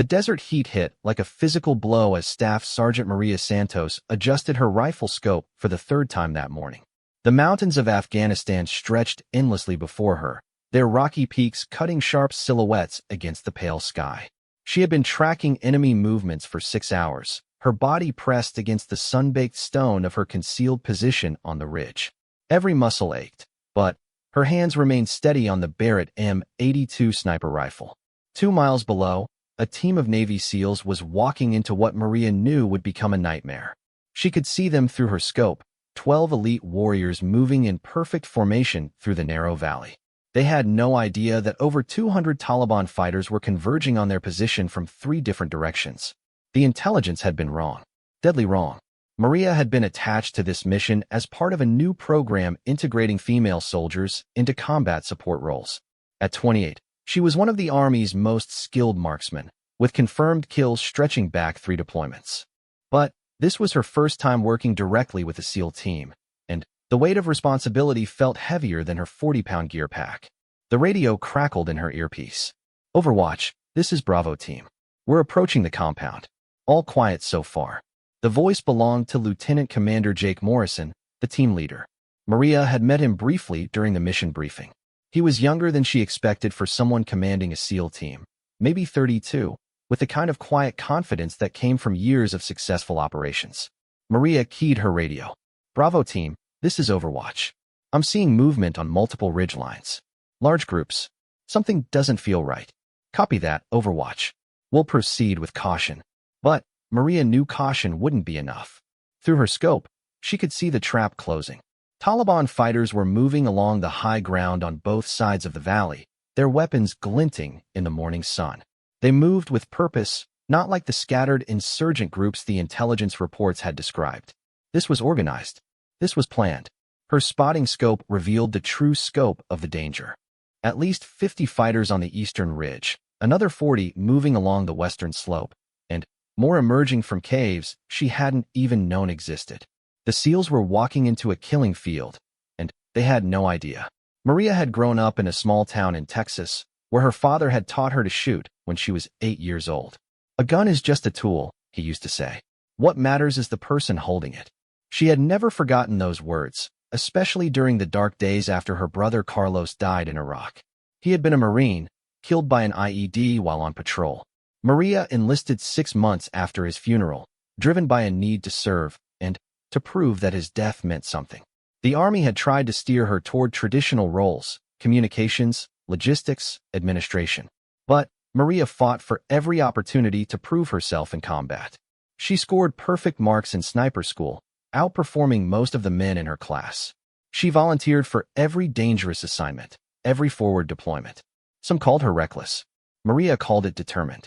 The desert heat hit like a physical blow as Staff Sergeant Maria Santos adjusted her rifle scope for the third time that morning. The mountains of Afghanistan stretched endlessly before her, their rocky peaks cutting sharp silhouettes against the pale sky. She had been tracking enemy movements for 6 hours, her body pressed against the sun-baked stone of her concealed position on the ridge. Every muscle ached, but her hands remained steady on the Barrett M82 sniper rifle. 2 miles below, a team of Navy SEALs was walking into what Maria knew would become a nightmare. She could see them through her scope, 12 elite warriors moving in perfect formation through the narrow valley. They had no idea that over 200 Taliban fighters were converging on their position from 3 different directions. The intelligence had been wrong. Deadly wrong. Maria had been attached to this mission as part of a new program integrating female soldiers into combat support roles. At 28, she was one of the Army's most skilled marksmen, with confirmed kills stretching back 3 deployments. But this was her first time working directly with a SEAL team, and the weight of responsibility felt heavier than her 40-pound gear pack. The radio crackled in her earpiece. "Overwatch, this is Bravo Team. We're approaching the compound. All quiet so far." The voice belonged to Lieutenant Commander Jake Morrison, the team leader. Maria had met him briefly during the mission briefing. He was younger than she expected for someone commanding a SEAL team, maybe 32, with the kind of quiet confidence that came from years of successful operations. Maria keyed her radio. "Bravo Team, this is Overwatch. I'm seeing movement on multiple ridge lines. Large groups. Something doesn't feel right. Copy that, Overwatch. We'll proceed with caution." But Maria knew caution wouldn't be enough. Through her scope, she could see the trap closing. Taliban fighters were moving along the high ground on both sides of the valley, their weapons glinting in the morning sun. They moved with purpose, not like the scattered insurgent groups the intelligence reports had described. This was organized. This was planned. Her spotting scope revealed the true scope of the danger. At least 50 fighters on the eastern ridge, another 40 moving along the western slope, and more emerging from caves she hadn't even known existed. The SEALs were walking into a killing field, and they had no idea. Maria had grown up in a small town in Texas, where her father had taught her to shoot when she was 8 years old. "A gun is just a tool," he used to say. "What matters is the person holding it." She had never forgotten those words, especially during the dark days after her brother Carlos died in Iraq. He had been a Marine, killed by an IED while on patrol. Maria enlisted 6 months after his funeral, driven by a need to serve and to prove that his death meant something. The Army had tried to steer her toward traditional roles, communications, logistics, administration. But Maria fought for every opportunity to prove herself in combat. She scored perfect marks in sniper school, outperforming most of the men in her class. She volunteered for every dangerous assignment, every forward deployment. Some called her reckless. Maria called it determined.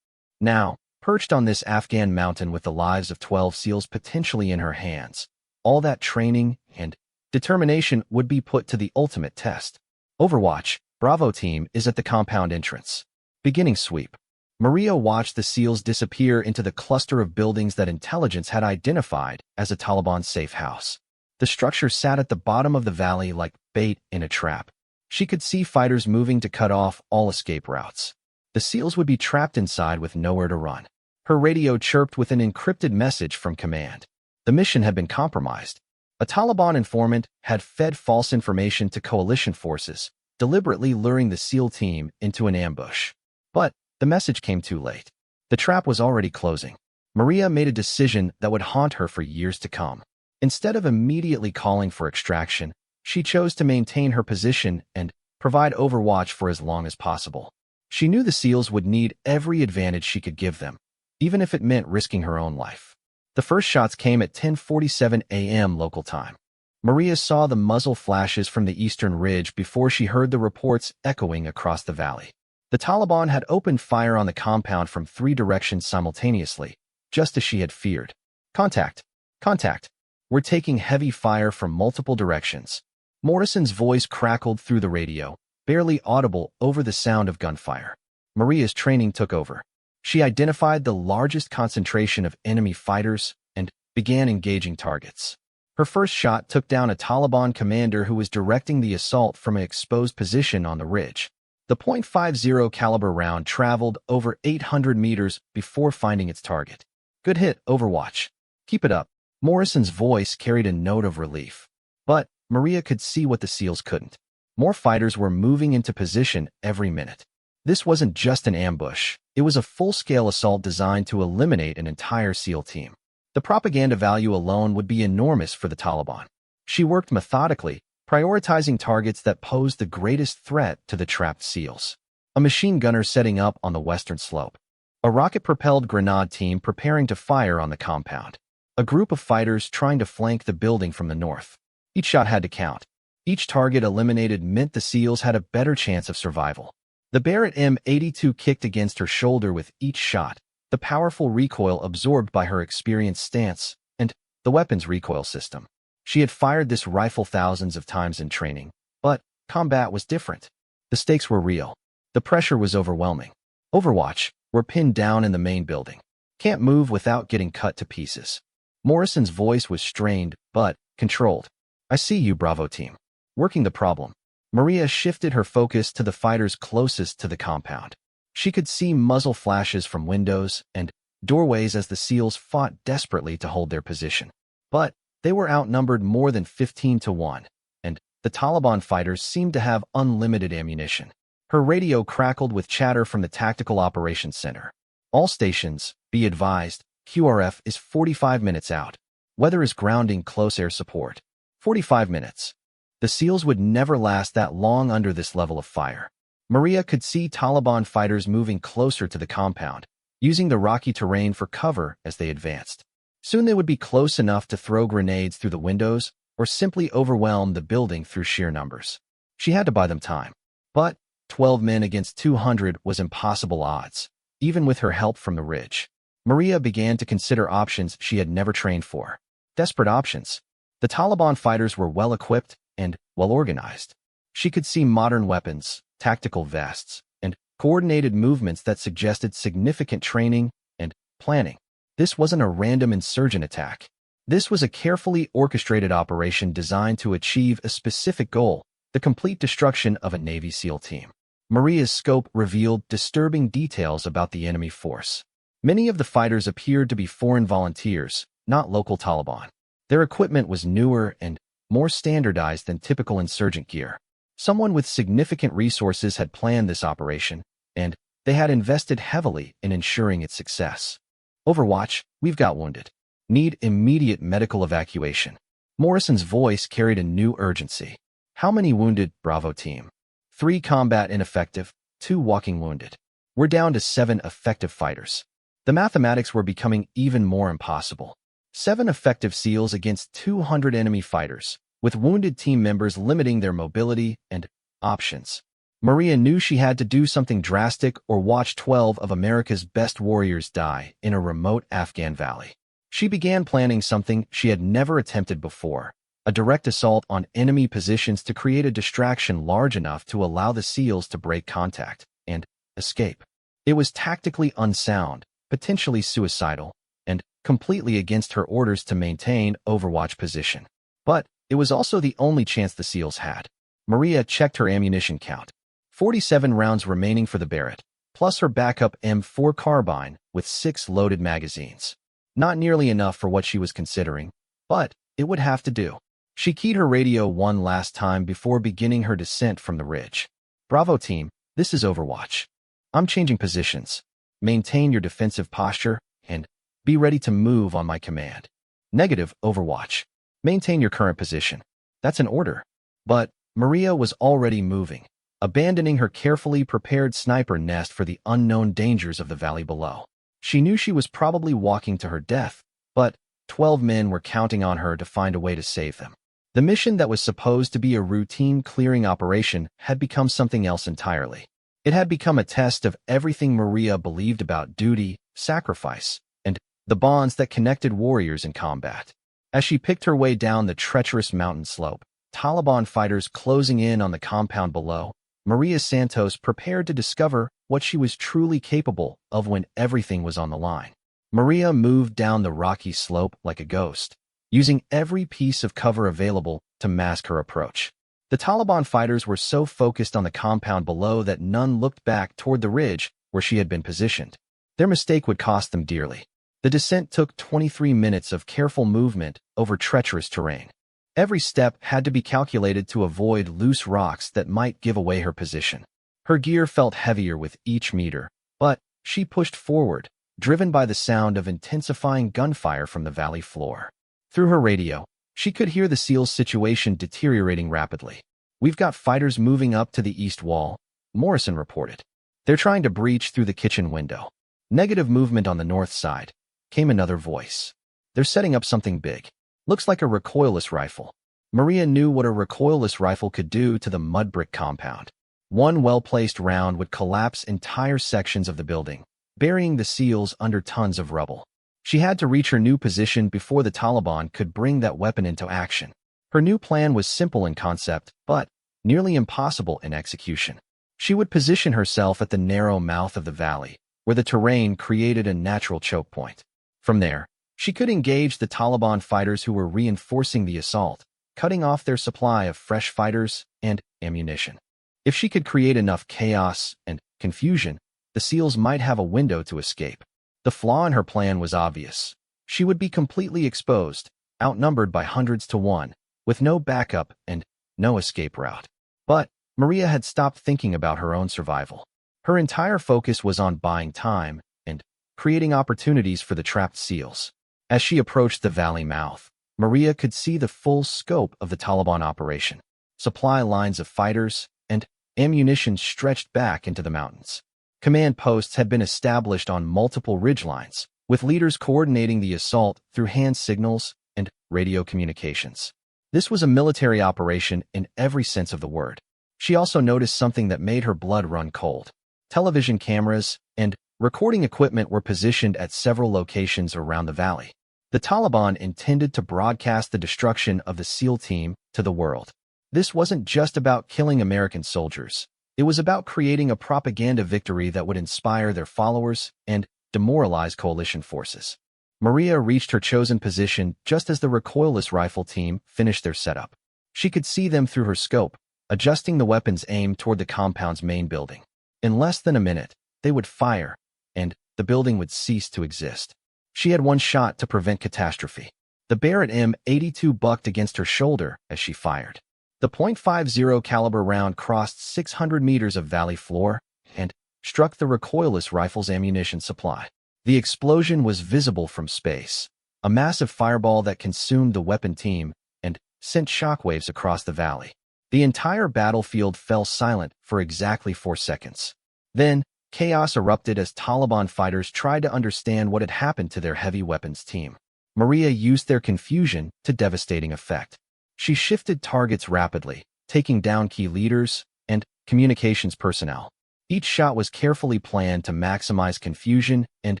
Now, perched on this Afghan mountain with the lives of 12 SEALs potentially in her hands, all that training and determination would be put to the ultimate test. Overwatch, Bravo Team is at the compound entrance. Beginning sweep. Maria watched the SEALs disappear into the cluster of buildings that intelligence had identified as a Taliban safe house. The structure sat at the bottom of the valley like bait in a trap. She could see fighters moving to cut off all escape routes. The SEALs would be trapped inside with nowhere to run. Her radio chirped with an encrypted message from command. The mission had been compromised. A Taliban informant had fed false information to coalition forces, deliberately luring the SEAL team into an ambush. But the message came too late. The trap was already closing. Maria made a decision that would haunt her for years to come. Instead of immediately calling for extraction, she chose to maintain her position and provide overwatch for as long as possible. She knew the SEALs would need every advantage she could give them, even if it meant risking her own life. The first shots came at 10:47 a.m. local time. Maria saw the muzzle flashes from the eastern ridge before she heard the reports echoing across the valley. The Taliban had opened fire on the compound from 3 directions simultaneously, just as she had feared. "Contact! Contact! We're taking heavy fire from multiple directions." Morrison's voice crackled through the radio, barely audible over the sound of gunfire. Maria's training took over. She identified the largest concentration of enemy fighters and began engaging targets. Her first shot took down a Taliban commander who was directing the assault from an exposed position on the ridge. The .50 caliber round traveled over 800 meters before finding its target. Good hit, Overwatch. Keep it up. Morrison's voice carried a note of relief. But Maria could see what the SEALs couldn't. More fighters were moving into position every minute. This wasn't just an ambush. It was a full-scale assault designed to eliminate an entire SEAL team. The propaganda value alone would be enormous for the Taliban. She worked methodically, prioritizing targets that posed the greatest threat to the trapped SEALs. A machine gunner setting up on the western slope. A rocket-propelled grenade team preparing to fire on the compound. A group of fighters trying to flank the building from the north. Each shot had to count. Each target eliminated meant the SEALs had a better chance of survival. The Barrett M82 kicked against her shoulder with each shot, the powerful recoil absorbed by her experienced stance, and the weapon's recoil system. She had fired this rifle thousands of times in training, but combat was different. The stakes were real. The pressure was overwhelming. Overwatch, we're pinned down in the main building. Can't move without getting cut to pieces. Morrison's voice was strained, but controlled. I see you, Bravo team. Working the problem. Maria shifted her focus to the fighters closest to the compound. She could see muzzle flashes from windows and doorways as the SEALs fought desperately to hold their position. But they were outnumbered more than 15-1, and the Taliban fighters seemed to have unlimited ammunition. Her radio crackled with chatter from the Tactical Operations Center. All stations, be advised, QRF is 45 minutes out. Weather is grounding close air support. 45 minutes. The SEALs would never last that long under this level of fire. Maria could see Taliban fighters moving closer to the compound, using the rocky terrain for cover as they advanced. Soon they would be close enough to throw grenades through the windows or simply overwhelm the building through sheer numbers. She had to buy them time. But 12 men against 200 was impossible odds, even with her help from the ridge. Maria began to consider options she had never trained for. Desperate options. The Taliban fighters were well-equipped and well-organized. She could see modern weapons, tactical vests, and coordinated movements that suggested significant training and planning. This wasn't a random insurgent attack. This was a carefully orchestrated operation designed to achieve a specific goal, the complete destruction of a Navy SEAL team. Maria's scope revealed disturbing details about the enemy force. Many of the fighters appeared to be foreign volunteers, not local Taliban. Their equipment was newer and more standardized than typical insurgent gear. Someone with significant resources had planned this operation, and they had invested heavily in ensuring its success. Overwatch, we've got wounded. Need immediate medical evacuation. Morrison's voice carried a new urgency. How many wounded, Bravo team? 3 combat ineffective, 2 walking wounded. We're down to 7 effective fighters. The mathematics were becoming even more impossible. 7 effective SEALs against 200 enemy fighters, with wounded team members limiting their mobility and options. Maria knew she had to do something drastic or watch 12 of America's best warriors die in a remote Afghan valley. She began planning something she had never attempted before, a direct assault on enemy positions to create a distraction large enough to allow the SEALs to break contact and escape. It was tactically unsound, potentially suicidal, and completely against her orders to maintain Overwatch position. But it was also the only chance the SEALs had. Maria checked her ammunition count. 47 rounds remaining for the Barrett, plus her backup M4 carbine with 6 loaded magazines. Not nearly enough for what she was considering, but it would have to do. She keyed her radio one last time before beginning her descent from the ridge. Bravo team, this is Overwatch. I'm changing positions. Maintain your defensive posture and be ready to move on my command. Negative, Overwatch. Maintain your current position. That's an order. But Maria was already moving, abandoning her carefully prepared sniper nest for the unknown dangers of the valley below. She knew she was probably walking to her death, but 12 men were counting on her to find a way to save them. The mission that was supposed to be a routine clearing operation had become something else entirely. It had become a test of everything Maria believed about duty, sacrifice, and the bonds that connected warriors in combat. As she picked her way down the treacherous mountain slope, Taliban fighters closing in on the compound below, Maria Santos prepared to discover what she was truly capable of when everything was on the line. Maria moved down the rocky slope like a ghost, using every piece of cover available to mask her approach. The Taliban fighters were so focused on the compound below that none looked back toward the ridge where she had been positioned. Their mistake would cost them dearly. The descent took 23 minutes of careful movement over treacherous terrain. Every step had to be calculated to avoid loose rocks that might give away her position. Her gear felt heavier with each meter, but she pushed forward, driven by the sound of intensifying gunfire from the valley floor. Through her radio, she could hear the SEALs' situation deteriorating rapidly. "We've got fighters moving up to the east wall," Morrison reported. "They're trying to breach through the kitchen window." "Negative movement on the north side," came another voice. "They're setting up something big. Looks like a recoilless rifle." Maria knew what a recoilless rifle could do to the mud brick compound. One well-placed round would collapse entire sections of the building, burying the SEALs under tons of rubble. She had to reach her new position before the Taliban could bring that weapon into action. Her new plan was simple in concept, but nearly impossible in execution. She would position herself at the narrow mouth of the valley, where the terrain created a natural choke point. From there, she could engage the Taliban fighters who were reinforcing the assault, cutting off their supply of fresh fighters and ammunition. If she could create enough chaos and confusion, the SEALs might have a window to escape. The flaw in her plan was obvious. She would be completely exposed, outnumbered by hundreds to one, with no backup and no escape route. But Maria had stopped thinking about her own survival. Her entire focus was on buying time and creating opportunities for the trapped SEALs. As she approached the valley mouth, Maria could see the full scope of the Taliban operation. Supply lines of fighters and ammunition stretched back into the mountains. Command posts had been established on multiple ridgelines, with leaders coordinating the assault through hand signals and radio communications. This was a military operation in every sense of the word. She also noticed something that made her blood run cold. Television cameras and recording equipment were positioned at several locations around the valley. The Taliban intended to broadcast the destruction of the SEAL team to the world. This wasn't just about killing American soldiers. It was about creating a propaganda victory that would inspire their followers and demoralize coalition forces. Maria reached her chosen position just as the recoilless rifle team finished their setup. She could see them through her scope, adjusting the weapon's aim toward the compound's main building. In less than a minute, they would fire, and the building would cease to exist. She had one shot to prevent catastrophe. The Barrett M82 bucked against her shoulder as she fired. The .50 caliber round crossed 600 meters of valley floor and struck the recoilless rifle's ammunition supply. The explosion was visible from space, a massive fireball that consumed the weapon team and sent shockwaves across the valley. The entire battlefield fell silent for exactly 4 seconds. Then, chaos erupted as Taliban fighters tried to understand what had happened to their heavy weapons team. Maria used their confusion to devastating effect. She shifted targets rapidly, taking down key leaders and communications personnel. Each shot was carefully planned to maximize confusion and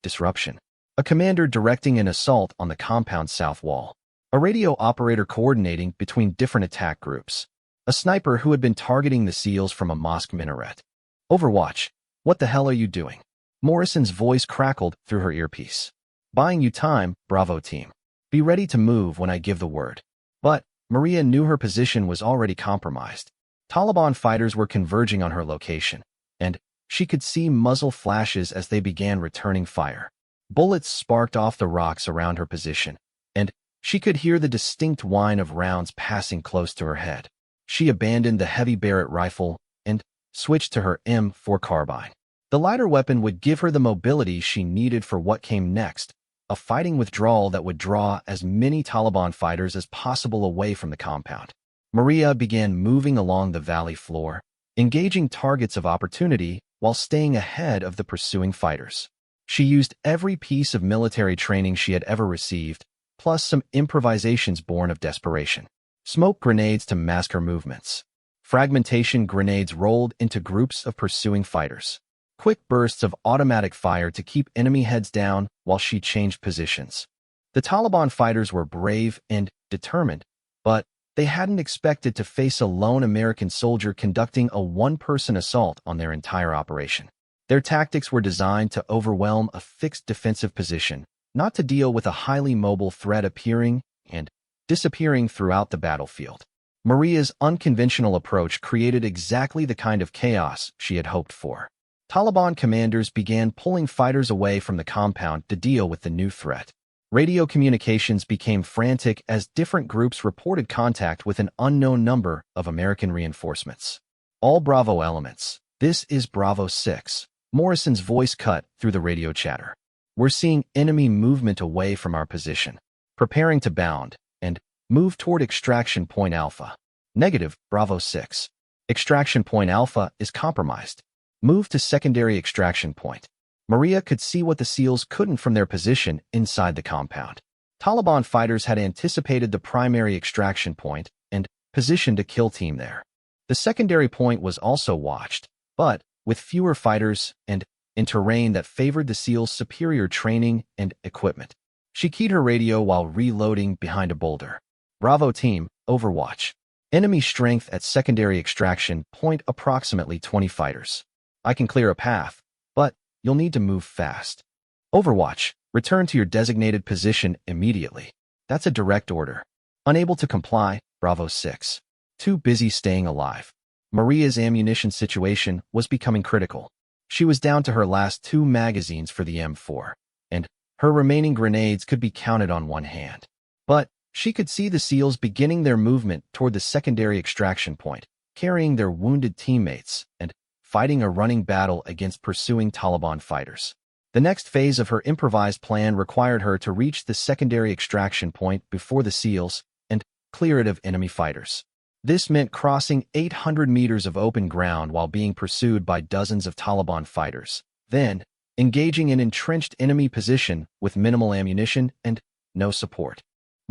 disruption. A commander directing an assault on the compound's south wall. A radio operator coordinating between different attack groups. A sniper who had been targeting the SEALs from a mosque minaret. "Overwatch, what the hell are you doing?" Morrison's voice crackled through her earpiece. "Buying you time, Bravo team. Be ready to move when I give the word." But Maria knew her position was already compromised. Taliban fighters were converging on her location, and she could see muzzle flashes as they began returning fire. Bullets sparked off the rocks around her position, and she could hear the distinct whine of rounds passing close to her head. She abandoned the heavy Barrett rifle and switched to her M4 carbine. The lighter weapon would give her the mobility she needed for what came next, a fighting withdrawal that would draw as many Taliban fighters as possible away from the compound. Maria began moving along the valley floor, engaging targets of opportunity while staying ahead of the pursuing fighters. She used every piece of military training she had ever received, plus some improvisations born of desperation. Smoke grenades to mask her movements. Fragmentation grenades rolled into groups of pursuing fighters. Quick bursts of automatic fire to keep enemy heads down while she changed positions. The Taliban fighters were brave and determined, but they hadn't expected to face a lone American soldier conducting a one-person assault on their entire operation. Their tactics were designed to overwhelm a fixed defensive position, not to deal with a highly mobile threat appearing and disappearing throughout the battlefield. Maria's unconventional approach created exactly the kind of chaos she had hoped for. Taliban commanders began pulling fighters away from the compound to deal with the new threat. Radio communications became frantic as different groups reported contact with an unknown number of American reinforcements. All Bravo elements. This is Bravo 6. Morrison's voice cut through the radio chatter. We're seeing enemy movement away from our position. Preparing to bound and move toward extraction point Alpha. Negative, Bravo 6. Extraction point Alpha is compromised. Move to secondary extraction point. Maria could see what the SEALs couldn't from their position inside the compound. Taliban fighters had anticipated the primary extraction point and positioned a kill team there. The secondary point was also watched, but with fewer fighters and in terrain that favored the SEALs' superior training and equipment. She keyed her radio while reloading behind a boulder. Bravo team, Overwatch. Enemy strength at secondary extraction point approximately 20 fighters. I can clear a path, but you'll need to move fast. Overwatch, return to your designated position immediately. That's a direct order. Unable to comply, Bravo 6. Too busy staying alive. Maria's ammunition situation was becoming critical. She was down to her last 2 magazines for the M4, and her remaining grenades could be counted on one hand. But she could see the SEALs beginning their movement toward the secondary extraction point, carrying their wounded teammates and fighting a running battle against pursuing Taliban fighters. The next phase of her improvised plan required her to reach the secondary extraction point before the SEALs and clear it of enemy fighters. This meant crossing 800 meters of open ground while being pursued by dozens of Taliban fighters, then engaging in entrenched enemy position with minimal ammunition and no support.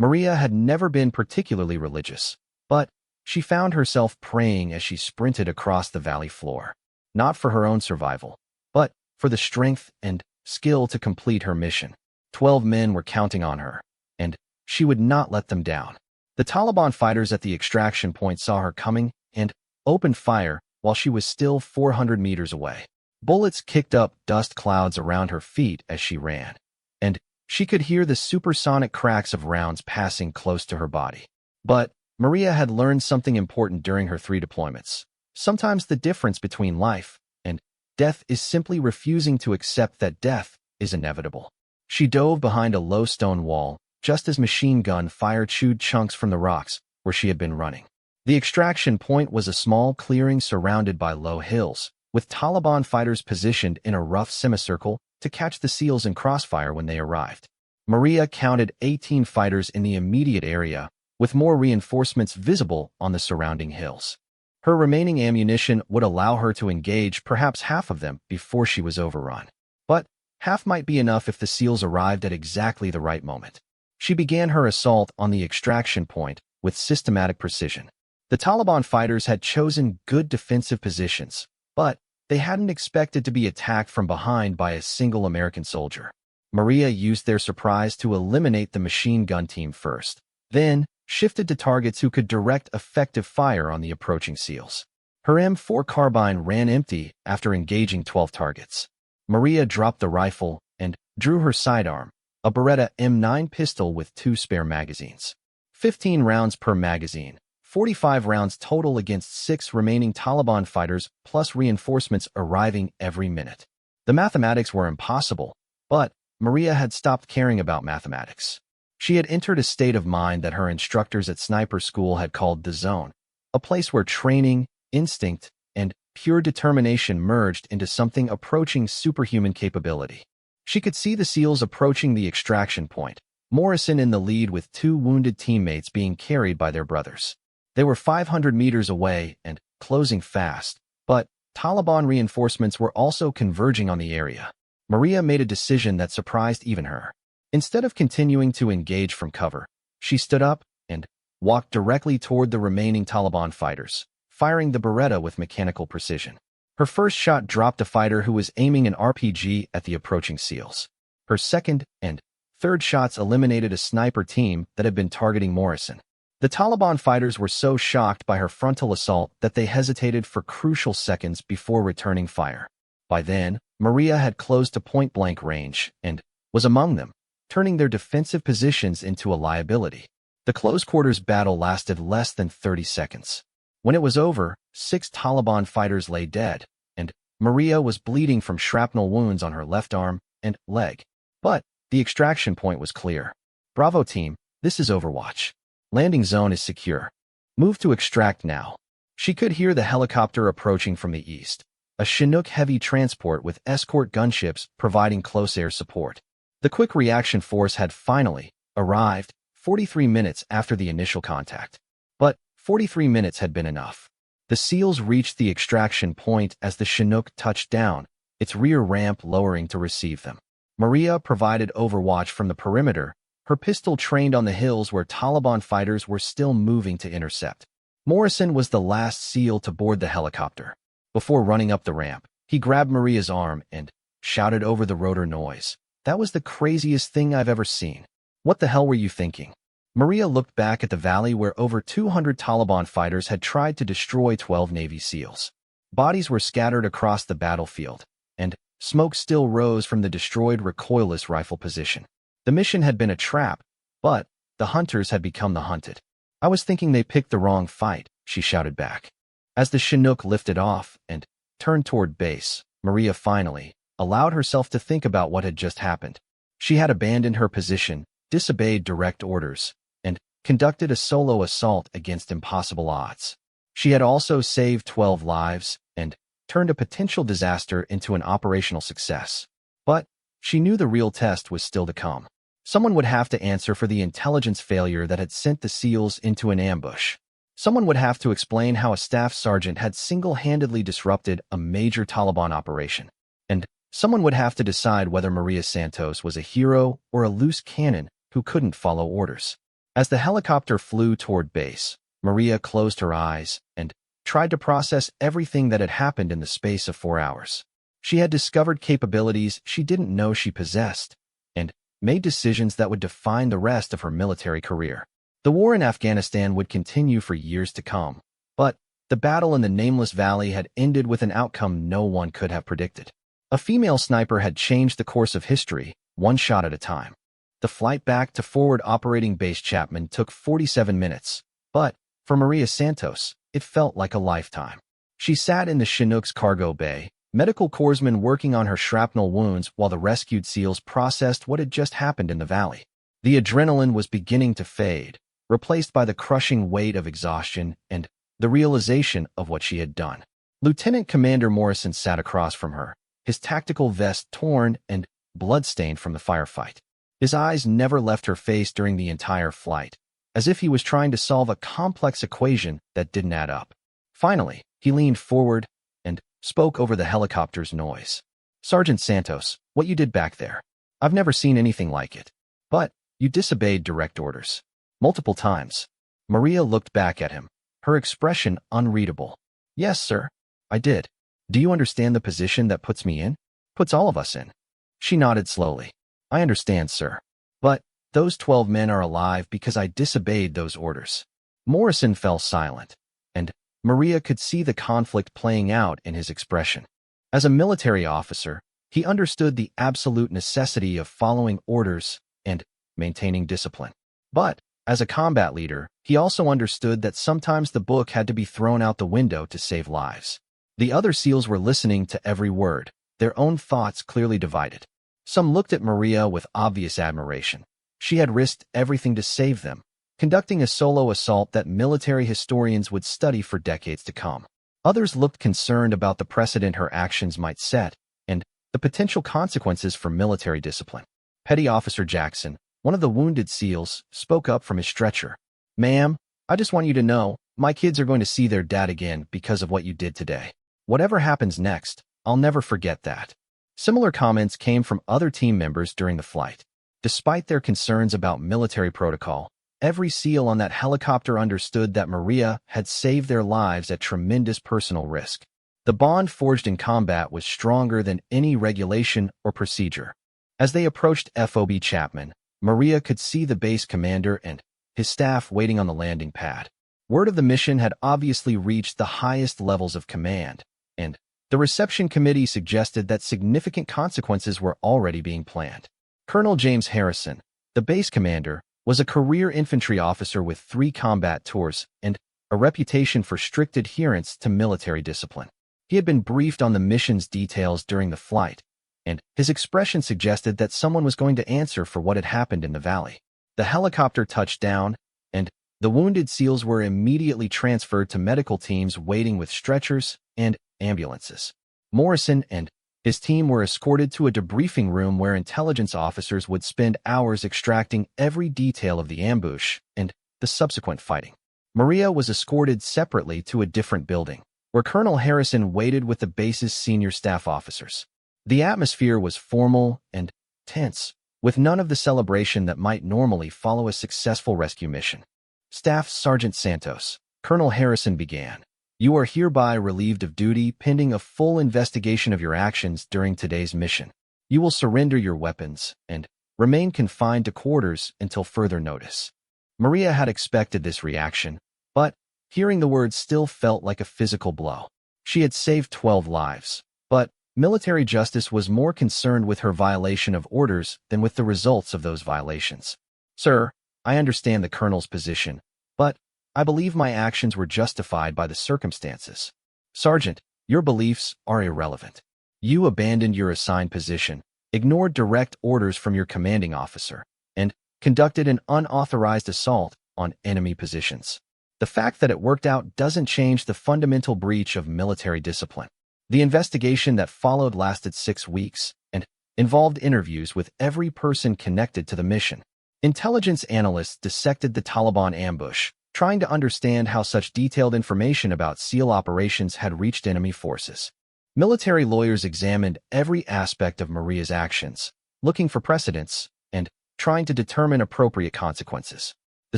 Maria had never been particularly religious, but she found herself praying as she sprinted across the valley floor. Not for her own survival, but for the strength and skill to complete her mission. 12 men were counting on her, and she would not let them down. The Taliban fighters at the extraction point saw her coming and opened fire while she was still 400 meters away. Bullets kicked up dust clouds around her feet as she ran, and she could hear the supersonic cracks of rounds passing close to her body. But Maria had learned something important during her 3 deployments. Sometimes the difference between life and death is simply refusing to accept that death is inevitable. She dove behind a low stone wall, just as machine gun fire chewed chunks from the rocks where she had been running. The extraction point was a small clearing surrounded by low hills, with Taliban fighters positioned in a rough semicircle to catch the SEALs in crossfire when they arrived. Maria counted 18 fighters in the immediate area, with more reinforcements visible on the surrounding hills. Her remaining ammunition would allow her to engage perhaps half of them before she was overrun. But half might be enough if the SEALs arrived at exactly the right moment. She began her assault on the extraction point with systematic precision. The Taliban fighters had chosen good defensive positions, but they hadn't expected to be attacked from behind by a single American soldier. Maria used their surprise to eliminate the machine gun team first, then shifted to targets who could direct effective fire on the approaching SEALs. Her M4 carbine ran empty after engaging 12 targets. Maria dropped the rifle and drew her sidearm, a Beretta M9 pistol with 2 spare magazines. 15 rounds per magazine, 45 rounds total against 6 remaining Taliban fighters plus reinforcements arriving every minute. The mathematics were impossible, but Maria had stopped caring about mathematics. She had entered a state of mind that her instructors at sniper school had called the zone, a place where training, instinct, and pure determination merged into something approaching superhuman capability. She could see the SEALs approaching the extraction point, Morrison in the lead with 2 wounded teammates being carried by their brothers. They were 500 meters away and closing fast, but Taliban reinforcements were also converging on the area. Maria made a decision that surprised even her. Instead of continuing to engage from cover, she stood up and walked directly toward the remaining Taliban fighters, firing the Beretta with mechanical precision. Her first shot dropped a fighter who was aiming an RPG at the approaching SEALs. Her second and third shots eliminated a sniper team that had been targeting Morrison. The Taliban fighters were so shocked by her frontal assault that they hesitated for crucial seconds before returning fire. By then, Maria had closed to point-blank range and was among them, turning their defensive positions into a liability. The close-quarters battle lasted less than 30 seconds. When it was over, 6 Taliban fighters lay dead, and Maria was bleeding from shrapnel wounds on her left arm and leg. But the extraction point was clear. Bravo team, this is Overwatch. Landing zone is secure. Move to extract now. She could hear the helicopter approaching from the east, a Chinook heavy transport with escort gunships providing close air support. The quick reaction force had finally arrived 43 minutes after the initial contact. But 43 minutes had been enough. The SEALs reached the extraction point as the Chinook touched down, its rear ramp lowering to receive them. Maria provided overwatch from the perimeter, her pistol trained on the hills where Taliban fighters were still moving to intercept. Morrison was the last SEAL to board the helicopter. Before running up the ramp, he grabbed Maria's arm and shouted over the rotor noise. "That was the craziest thing I've ever seen. What the hell were you thinking?" Maria looked back at the valley where over 200 Taliban fighters had tried to destroy 12 Navy SEALs. Bodies were scattered across the battlefield, and smoke still rose from the destroyed recoilless rifle position. The mission had been a trap, but the hunters had become the hunted. "I was thinking they picked the wrong fight," she shouted back. As the Chinook lifted off and turned toward base, Maria finally allowed herself to think about what had just happened. She had abandoned her position, disobeyed direct orders, and conducted a solo assault against impossible odds. She had also saved 12 lives and turned a potential disaster into an operational success. But she knew the real test was still to come. Someone would have to answer for the intelligence failure that had sent the SEALs into an ambush. Someone would have to explain how a staff sergeant had single-handedly disrupted a major Taliban operation. And someone would have to decide whether Maria Santos was a hero or a loose cannon who couldn't follow orders. As the helicopter flew toward base, Maria closed her eyes and tried to process everything that had happened in the space of 4 hours. She had discovered capabilities she didn't know she possessed, and made decisions that would define the rest of her military career. The war in Afghanistan would continue for years to come, but the battle in the Nameless Valley had ended with an outcome no one could have predicted. A female sniper had changed the course of history, one shot at a time. The flight back to Forward Operating Base Chapman took 47 minutes, but for Maria Santos, it felt like a lifetime. She sat in the Chinook's cargo bay, medical corpsmen working on her shrapnel wounds while the rescued SEALs processed what had just happened in the valley. The adrenaline was beginning to fade, replaced by the crushing weight of exhaustion and the realization of what she had done. Lieutenant Commander Morrison sat across from her, his tactical vest torn and blood-stained from the firefight. His eyes never left her face during the entire flight, as if he was trying to solve a complex equation that didn't add up. Finally, he leaned forward and spoke over the helicopter's noise. "Sergeant Santos, what you did back there, I've never seen anything like it. But you disobeyed direct orders. Multiple times." Maria looked back at him, her expression unreadable. "Yes, sir. I did. Do you understand the position that puts me in? Puts all of us in?" She nodded slowly. "I understand, sir. But those 12 men are alive because I disobeyed those orders." Morrison fell silent, and Maria could see the conflict playing out in his expression. As a military officer, he understood the absolute necessity of following orders and maintaining discipline. But as a combat leader, he also understood that sometimes the book had to be thrown out the window to save lives. The other SEALs were listening to every word, their own thoughts clearly divided. Some looked at Maria with obvious admiration. She had risked everything to save them, conducting a solo assault that military historians would study for decades to come. Others looked concerned about the precedent her actions might set and the potential consequences for military discipline. Petty Officer Jackson, one of the wounded SEALs, spoke up from his stretcher. "Ma'am, I just want you to know, my kids are going to see their dad again because of what you did today. Whatever happens next, I'll never forget that." Similar comments came from other team members during the flight. Despite their concerns about military protocol, every SEAL on that helicopter understood that Maria had saved their lives at tremendous personal risk. The bond forged in combat was stronger than any regulation or procedure. As they approached FOB Chapman, Maria could see the base commander and his staff waiting on the landing pad. Word of the mission had obviously reached the highest levels of command, and the reception committee suggested that significant consequences were already being planned. Colonel James Harrison, the base commander, was a career infantry officer with 3 combat tours and a reputation for strict adherence to military discipline. He had been briefed on the mission's details during the flight, and his expression suggested that someone was going to answer for what had happened in the valley. The helicopter touched down, and the wounded SEALs were immediately transferred to medical teams waiting with stretchers and ambulances. Morrison and his team were escorted to a debriefing room where intelligence officers would spend hours extracting every detail of the ambush and the subsequent fighting. Maria was escorted separately to a different building, where Colonel Harrison waited with the base's senior staff officers. The atmosphere was formal and tense, with none of the celebration that might normally follow a successful rescue mission. Staff Sergeant Santos, Colonel Harrison began. You are hereby relieved of duty pending a full investigation of your actions during today's mission. You will surrender your weapons and remain confined to quarters until further notice. Maria had expected this reaction, but hearing the words still felt like a physical blow. She had saved 12 lives, but military justice was more concerned with her violation of orders than with the results of those violations. Sir, I understand the colonel's position, but I believe my actions were justified by the circumstances. Sergeant, your beliefs are irrelevant. You abandoned your assigned position, ignored direct orders from your commanding officer, and conducted an unauthorized assault on enemy positions. The fact that it worked out doesn't change the fundamental breach of military discipline. The investigation that followed lasted 6 weeks and involved interviews with every person connected to the mission. Intelligence analysts dissected the Taliban ambush, trying to understand how such detailed information about SEAL operations had reached enemy forces. Military lawyers examined every aspect of Maria's actions, looking for precedents and trying to determine appropriate consequences. The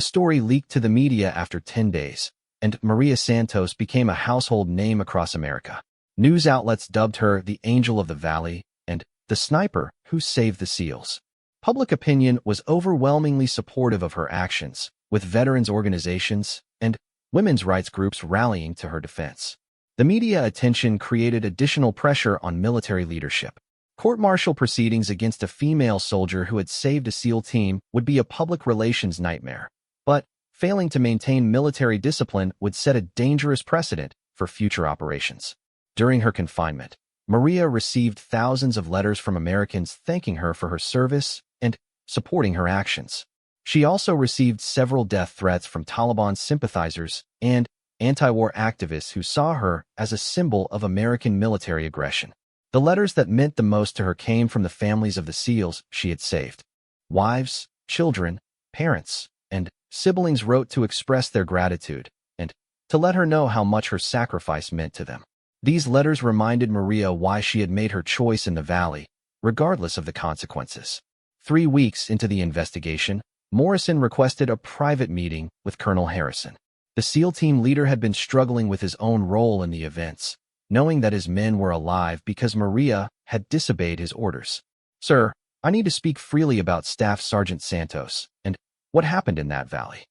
story leaked to the media after 10 days, and Maria Santos became a household name across America. News outlets dubbed her the Angel of the Valley and the Sniper who saved the SEALs. Public opinion was overwhelmingly supportive of her actions, with veterans organizations and women's rights groups rallying to her defense. The media attention created additional pressure on military leadership. Court-martial proceedings against a female soldier who had saved a SEAL team would be a public relations nightmare, but failing to maintain military discipline would set a dangerous precedent for future operations. During her confinement, Maria received thousands of letters from Americans thanking her for her service and supporting her actions. She also received several death threats from Taliban sympathizers and anti-war activists who saw her as a symbol of American military aggression. The letters that meant the most to her came from the families of the SEALs she had saved. Wives, children, parents, and siblings wrote to express their gratitude and to let her know how much her sacrifice meant to them. These letters reminded Maria why she had made her choice in the valley, regardless of the consequences. 3 weeks into the investigation, Morrison requested a private meeting with Colonel Harrison. The SEAL team leader had been struggling with his own role in the events, knowing that his men were alive because Maria had disobeyed his orders. Sir, I need to speak freely about Staff Sergeant Santos and what happened in that valley.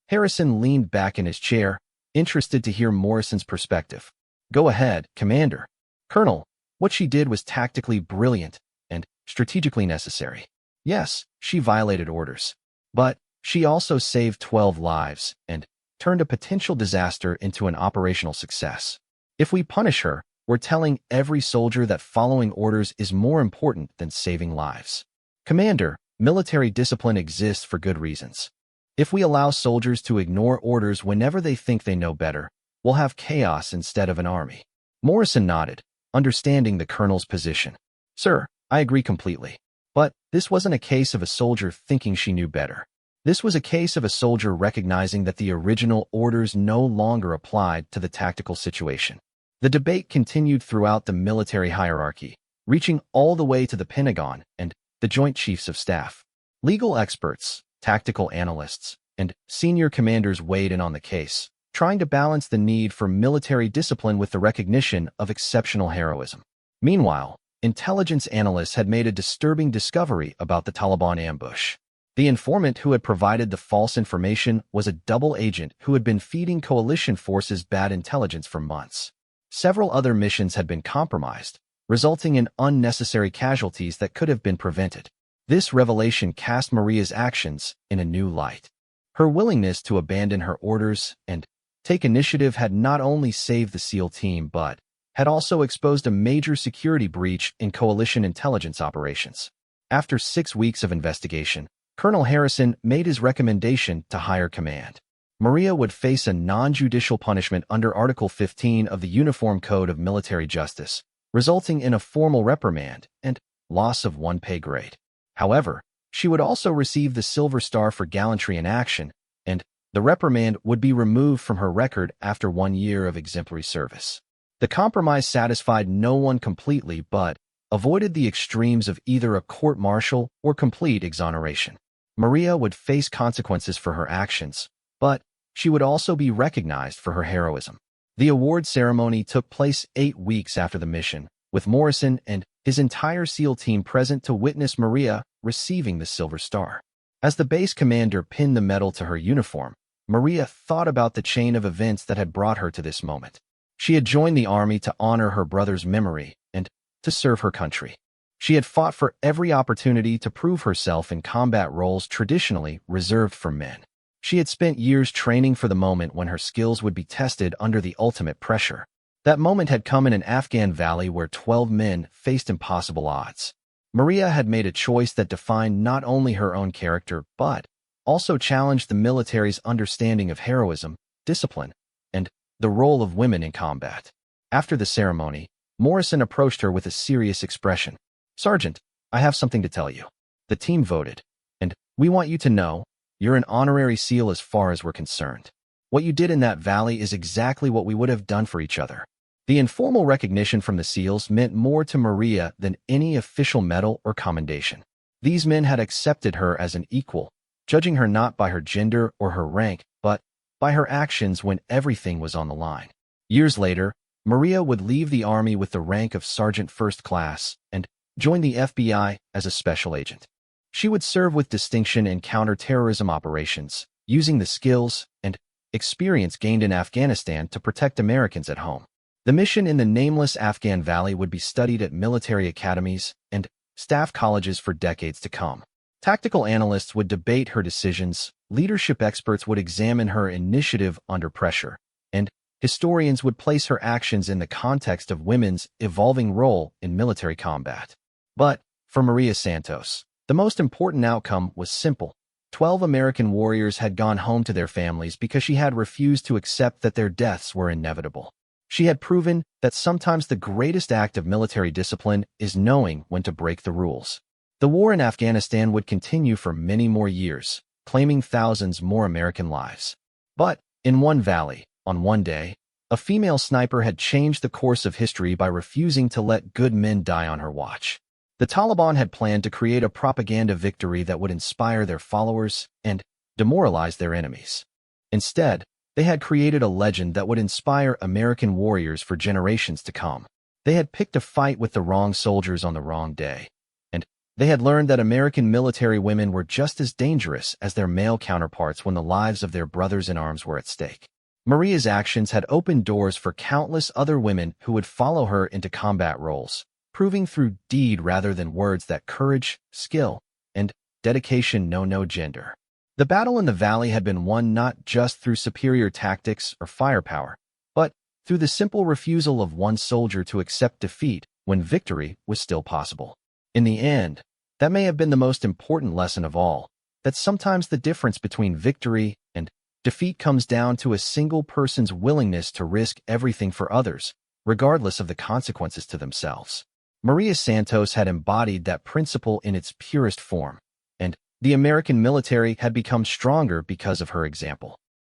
Harrison leaned back in his chair, interested to hear Morrison's perspective. Go ahead, Commander. Colonel, what she did was tactically brilliant and strategically necessary. Yes, she violated orders, but she also saved 12 lives and turned a potential disaster into an operational success. If we punish her, we're telling every soldier that following orders is more important than saving lives. Commander, military discipline exists for good reasons. If we allow soldiers to ignore orders whenever they think they know better, we'll have chaos instead of an army. Morrison nodded, understanding the colonel's position. Sir, I agree completely. But this wasn't a case of a soldier thinking she knew better. This was a case of a soldier recognizing that the original orders no longer applied to the tactical situation. The debate continued throughout the military hierarchy, reaching all the way to the Pentagon and the Joint Chiefs of Staff. Legal experts, tactical analysts, and senior commanders weighed in on the case, trying to balance the need for military discipline with the recognition of exceptional heroism. Meanwhile, intelligence analysts had made a disturbing discovery about the Taliban ambush. The informant who had provided the false information was a double agent who had been feeding coalition forces bad intelligence for months. Several other missions had been compromised, resulting in unnecessary casualties that could have been prevented. This revelation cast Maria's actions in a new light. Her willingness to abandon her orders and take initiative had not only saved the SEAL team but had also exposed a major security breach in coalition intelligence operations. After 6 weeks of investigation, Colonel Harrison made his recommendation to higher command. Maria would face a non-judicial punishment under Article 15 of the Uniform Code of Military Justice, resulting in a formal reprimand and loss of 1 pay grade. However, she would also receive the Silver Star for gallantry in action, and the reprimand would be removed from her record after 1 year of exemplary service. The compromise satisfied no one completely but avoided the extremes of either a court-martial or complete exoneration. Maria would face consequences for her actions, but she would also be recognized for her heroism. The award ceremony took place 8 weeks after the mission, with Morrison and his entire SEAL team present to witness Maria receiving the Silver Star. As the base commander pinned the medal to her uniform, Maria thought about the chain of events that had brought her to this moment. She had joined the army to honor her brother's memory and to serve her country. She had fought for every opportunity to prove herself in combat roles traditionally reserved for men. She had spent years training for the moment when her skills would be tested under the ultimate pressure. That moment had come in an Afghan valley where 12 men faced impossible odds. Maria had made a choice that defined not only her own character but also challenged the military's understanding of heroism, discipline, and the role of women in combat. After the ceremony, Morrison approached her with a serious expression. "Sergeant, I have something to tell you. The team voted, and we want you to know you're an honorary SEAL as far as we're concerned. What you did in that valley is exactly what we would have done for each other." The informal recognition from the SEALs meant more to Maria than any official medal or commendation. These men had accepted her as an equal, judging her not by her gender or her rank, but by her actions when everything was on the line. Years later, Maria would leave the Army with the rank of Sergeant First Class and join the FBI as a special agent. She would serve with distinction in counter-terrorism operations, using the skills and experience gained in Afghanistan to protect Americans at home. The mission in the nameless Afghan valley would be studied at military academies and staff colleges for decades to come. Tactical analysts would debate her decisions, leadership experts would examine her initiative under pressure, and historians would place her actions in the context of women's evolving role in military combat. But for Maria Santos, the most important outcome was simple. 12 American warriors had gone home to their families because she had refused to accept that their deaths were inevitable. She had proven that sometimes the greatest act of military discipline is knowing when to break the rules. The war in Afghanistan would continue for many more years, claiming thousands more American lives. But in one valley, on one day, a female sniper had changed the course of history by refusing to let good men die on her watch. The Taliban had planned to create a propaganda victory that would inspire their followers and demoralize their enemies. Instead, they had created a legend that would inspire American warriors for generations to come. They had picked a fight with the wrong soldiers on the wrong day, and they had learned that American military women were just as dangerous as their male counterparts when the lives of their brothers in arms were at stake. Maria's actions had opened doors for countless other women who would follow her into combat roles, proving through deed rather than words that courage, skill, and dedication know no gender. The battle in the valley had been won not just through superior tactics or firepower, but through the simple refusal of one soldier to accept defeat when victory was still possible. In the end, that may have been the most important lesson of all, that sometimes the difference between victory and defeat comes down to a single person's willingness to risk everything for others, regardless of the consequences to themselves. Maria Santos had embodied that principle in its purest form, and the American military had become stronger because of her example.